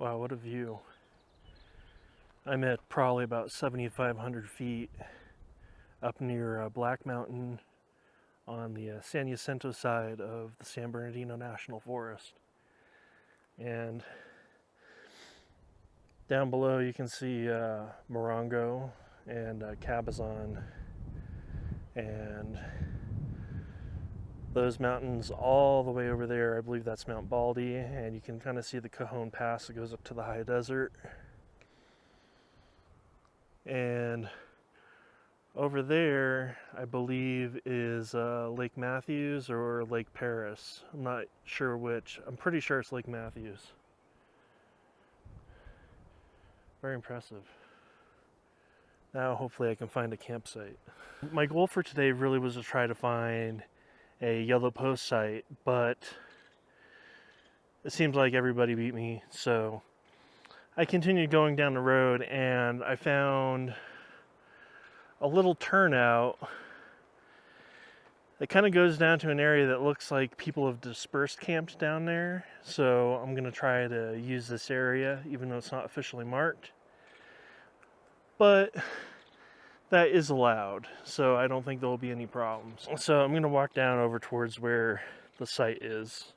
Wow, what a view. I'm at probably about 7,500 feet up near Black Mountain on the San Jacinto side of the San Bernardino National Forest. And down below you can see Morongo and Cabazon, and those mountains all the way over there, I believe that's Mount Baldy, and you can kind of see the Cajon Pass that goes up to the high desert. And over there, I believe, is Lake Matthews or Lake Paris. I'm not sure which. I'm pretty sure it's Lake Matthews. Very impressive. Now, hopefully I can find a campsite. My goal for today really was to try to find a yellow post site, but it seems like everybody beat me, so I continued going down the road and I found a little turnout that kind of goes down to an area that looks like people have dispersed camped down there. So I'm going to try to use this area even though it's not officially marked. But that is allowed, so I don't think there will be any problems. So I'm going to walk down over towards where the site is.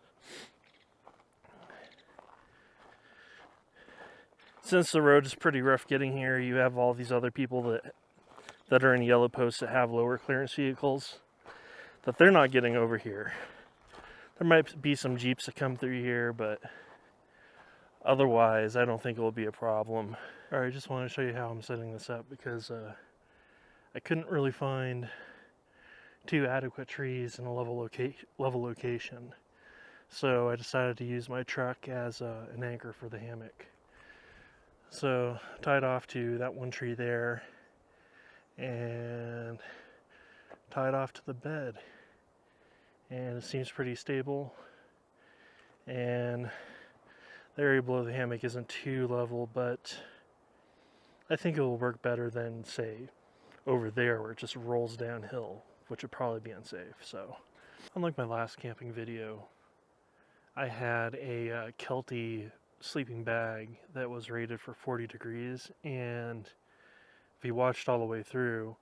Since the road is pretty rough getting here, you have all these other people that are in yellow posts that have lower clearance vehicles that they're not getting over here. There might be some Jeeps that come through here, but otherwise I don't think it will be a problem. Alright, I just want to show you how I'm setting this up because I couldn't really find two adequate trees in a level location. So I decided to use my truck as an anchor for the hammock. So tied off to that one tree there and tied off to the bed, and it seems pretty stable, and the area below the hammock isn't too level, but I think it will work better than, say, over there where it just rolls downhill, which would probably be unsafe. So unlike my last camping video, I had a Kelty sleeping bag that was rated for 40 degrees, and if you watched all the way through,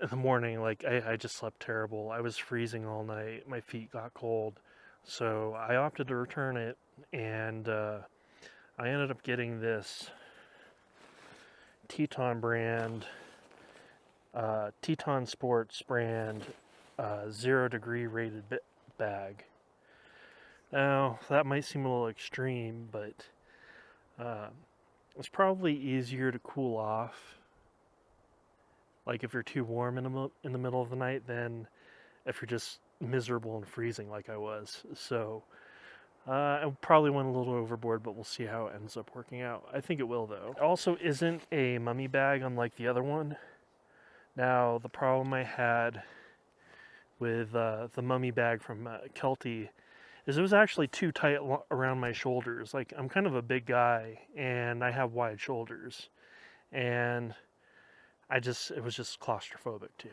in the morning, like, I just slept terrible. I was freezing all night. My feet got cold. So I opted to return it, and I ended up getting this Teton brand, Teton Sports brand 0 degree rated bag. Now, that might seem a little extreme, but it's probably easier to cool off, like if you're too warm in the middle of the night, than if you're just miserable and freezing like I was. So I probably went a little overboard, but we'll see how it ends up working out. I think it will, though. It also isn't a mummy bag unlike the other one. Now, the problem I had with the mummy bag from Kelty is it was actually too tight around my shoulders. Like, I'm kind of a big guy and I have wide shoulders, and it was just claustrophobic too.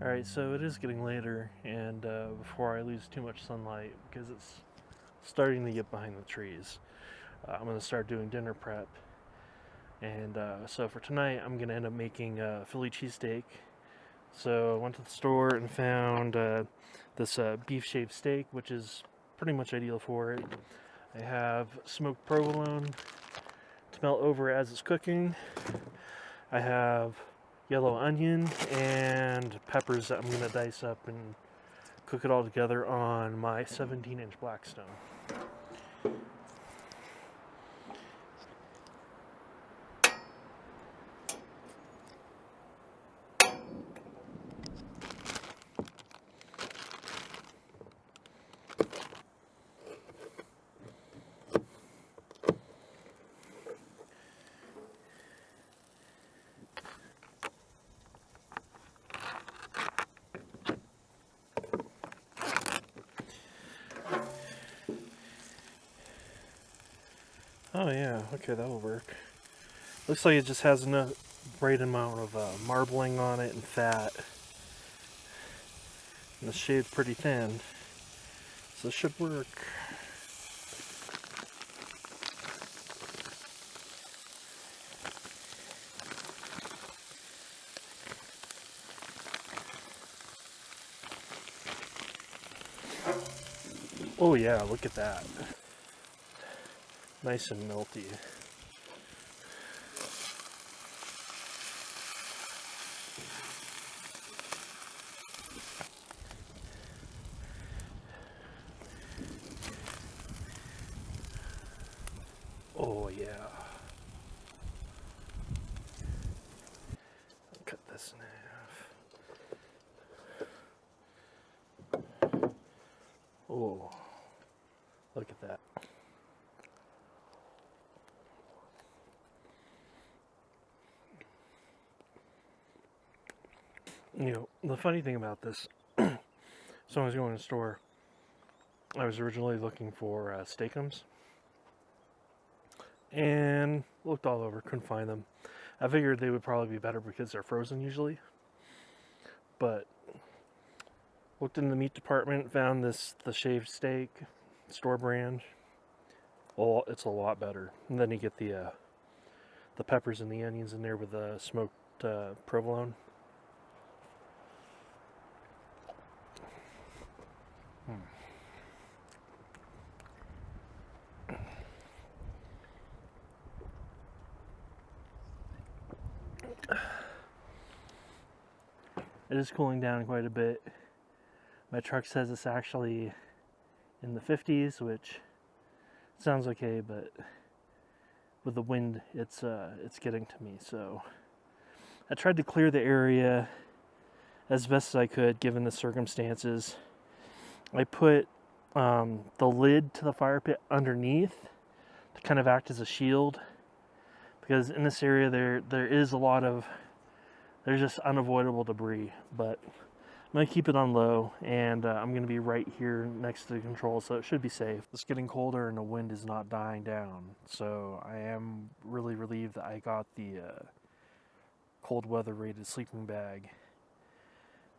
Alright, so it is getting later, and before I lose too much sunlight, because it's starting to get behind the trees, I'm going to start doing dinner prep. And so for tonight, I'm going to end up making Philly cheesesteak. So I went to the store and found this beef shaved steak, which is pretty much ideal for it. I have smoked provolone to melt over as it's cooking. I have yellow onion and peppers that I'm going to dice up and cook it all together on my 17-inch Blackstone. Oh yeah, okay, that'll work. Looks like it just has enough right amount of marbling on it and fat. And the shade's pretty thin, so it should work. Oh yeah, look at that. Nice and melty. Oh yeah. Cut this in half. Oh, look at that. You know, the funny thing about this, so I was going to the store, I was originally looking for steakums, and looked all over, couldn't find them. I figured they would probably be better because they're frozen usually, but looked in the meat department, found the shaved steak, store brand. Well, it's a lot better. And then you get the peppers and the onions in there with the smoked provolone. It is cooling down quite a bit. My truck says it's actually in the 50s, which sounds okay, but with the wind, it's getting to me. So I tried to clear the area as best as I could, given the circumstances. I put the lid to the fire pit underneath to kind of act as a shield, because in this area there is a lot of, there's just unavoidable debris, but I'm going to keep it on low, and I'm going to be right here next to the controls, so it should be safe. It's getting colder and the wind is not dying down, so I am really relieved that I got the cold weather rated sleeping bag,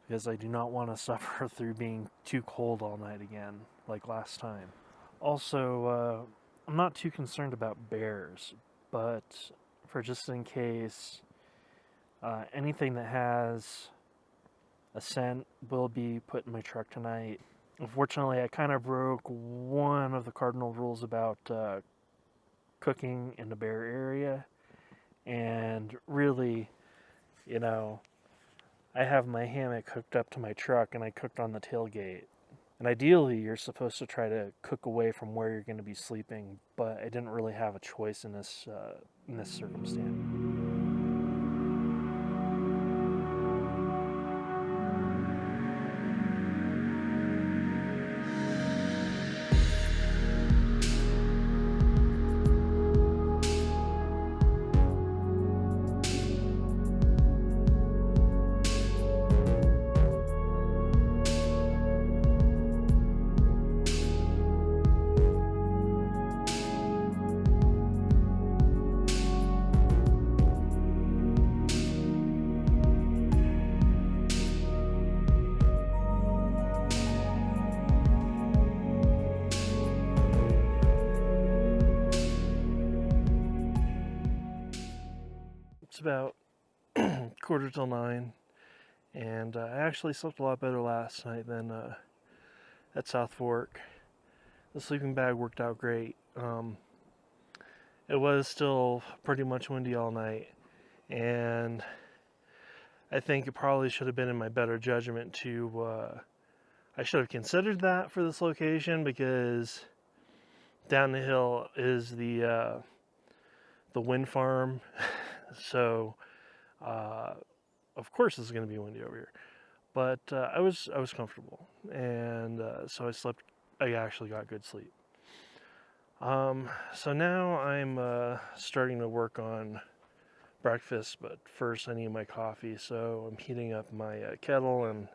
because I do not want to suffer through being too cold all night again, like last time. Also, I'm not too concerned about bears, but for just in case, anything that has a scent will be put in my truck tonight. Unfortunately, I kind of broke one of the cardinal rules about cooking in the bear area, and really, you know, I have my hammock hooked up to my truck and I cooked on the tailgate. And ideally, you're supposed to try to cook away from where you're going to be sleeping, but I didn't really have a choice in this circumstance. It's about 9:15, and I actually slept a lot better last night than at South Fork. The sleeping bag worked out great. It was still pretty much windy all night, and I think it probably should have been in my better judgment to, I should have considered that for this location, because down the hill is the wind farm. So, of course it's going to be windy over here. But I was comfortable, and so I actually got good sleep. So now I'm starting to work on breakfast, but first I need my coffee. So I'm heating up my kettle, and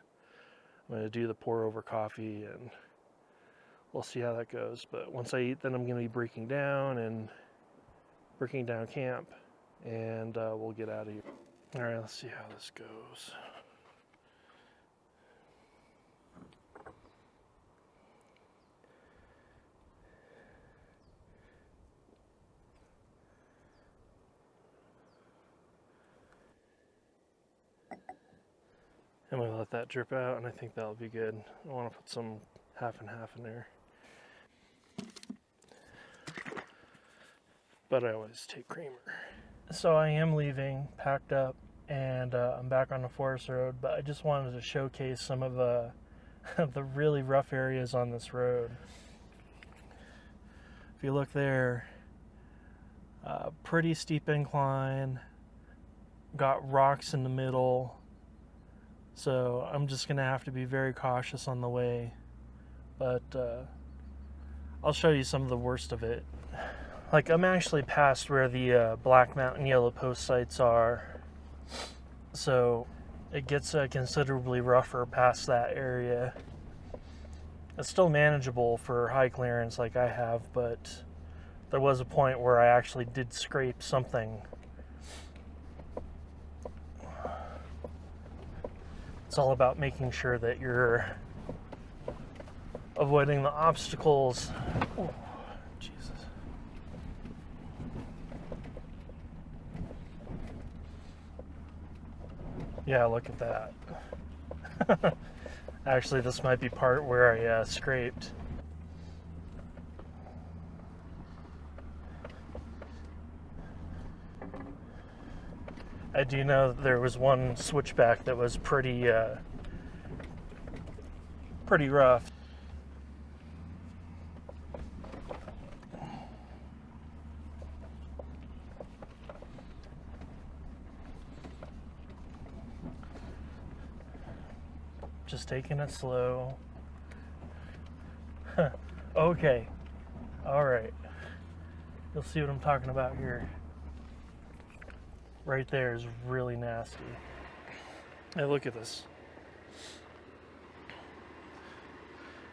I'm going to do the pour over coffee, and we'll see how that goes. But once I eat, then I'm going to be breaking down camp, and we'll get out of here. All right, let's see how this goes. I'm going to let that drip out, and I think that'll be good. I want to put some half and half in there. But I always take creamer. So I am leaving, packed up, and I'm back on the forest road, but I just wanted to showcase some of the really rough areas on this road. If you look there, pretty steep incline, got rocks in the middle. So I'm just going to have to be very cautious on the way. But I'll show you some of the worst of it. Like, I'm actually past where the Black Mountain Yellow Post sites are. So it gets considerably rougher past that area. It's still manageable for high clearance like I have, but there was a point where I actually did scrape something. It's all about making sure that you're avoiding the obstacles. Oh, Jesus. Yeah, look at that. Actually, this might be part where I scraped. I do know there was one switchback that was pretty rough. Just taking it slow. Okay. All right. You'll see what I'm talking about here. Right there is really nasty. Hey, look at this.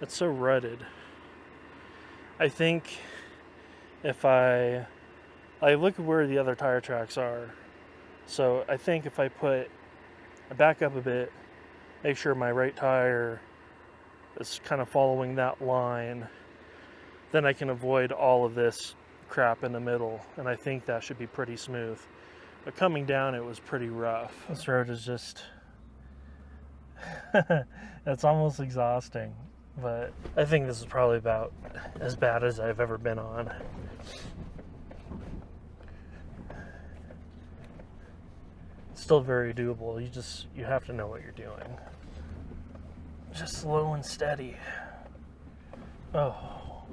It's so rutted. I think if I look at where the other tire tracks are. So I think if I back up a bit, make sure my right tire is kind of following that line, then I can avoid all of this crap in the middle, and I think that should be pretty smooth. But coming down, it was pretty rough. This road is just, it's almost exhausting. But I think this is probably about as bad as I've ever been on. Still very doable. You have to know what you're doing. Just slow and steady. Oh.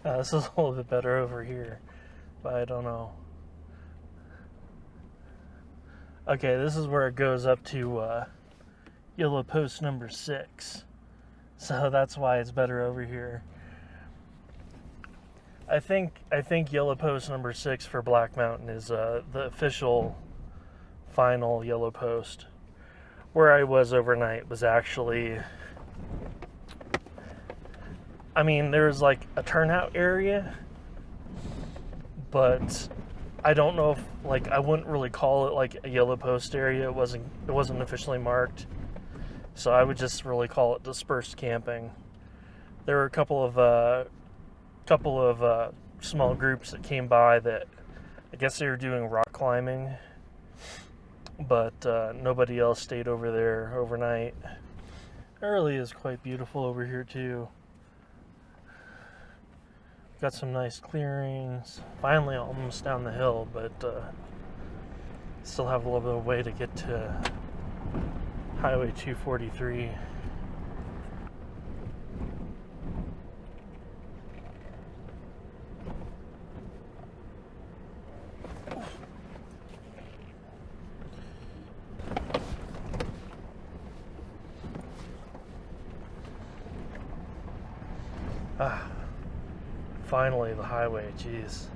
This is a little bit better over here, but I don't know. Okay, this is where it goes up to yellow post number 6. So that's why it's better over here. I think yellow post number 6 for Black Mountain is the official final yellow post. Where I was overnight was actually, I mean, there was like a turnout area, but I don't know if, like, I wouldn't really call it like a yellow post area. It wasn't officially marked, so I would just really call it dispersed camping. There were a couple of small groups that came by that I guess they were doing rock climbing, but nobody else stayed over there overnight. It really is quite beautiful over here too. Got some nice clearings. Finally almost down the hill, but Still have a little bit of way to get to Highway 243. Finally the highway, jeez.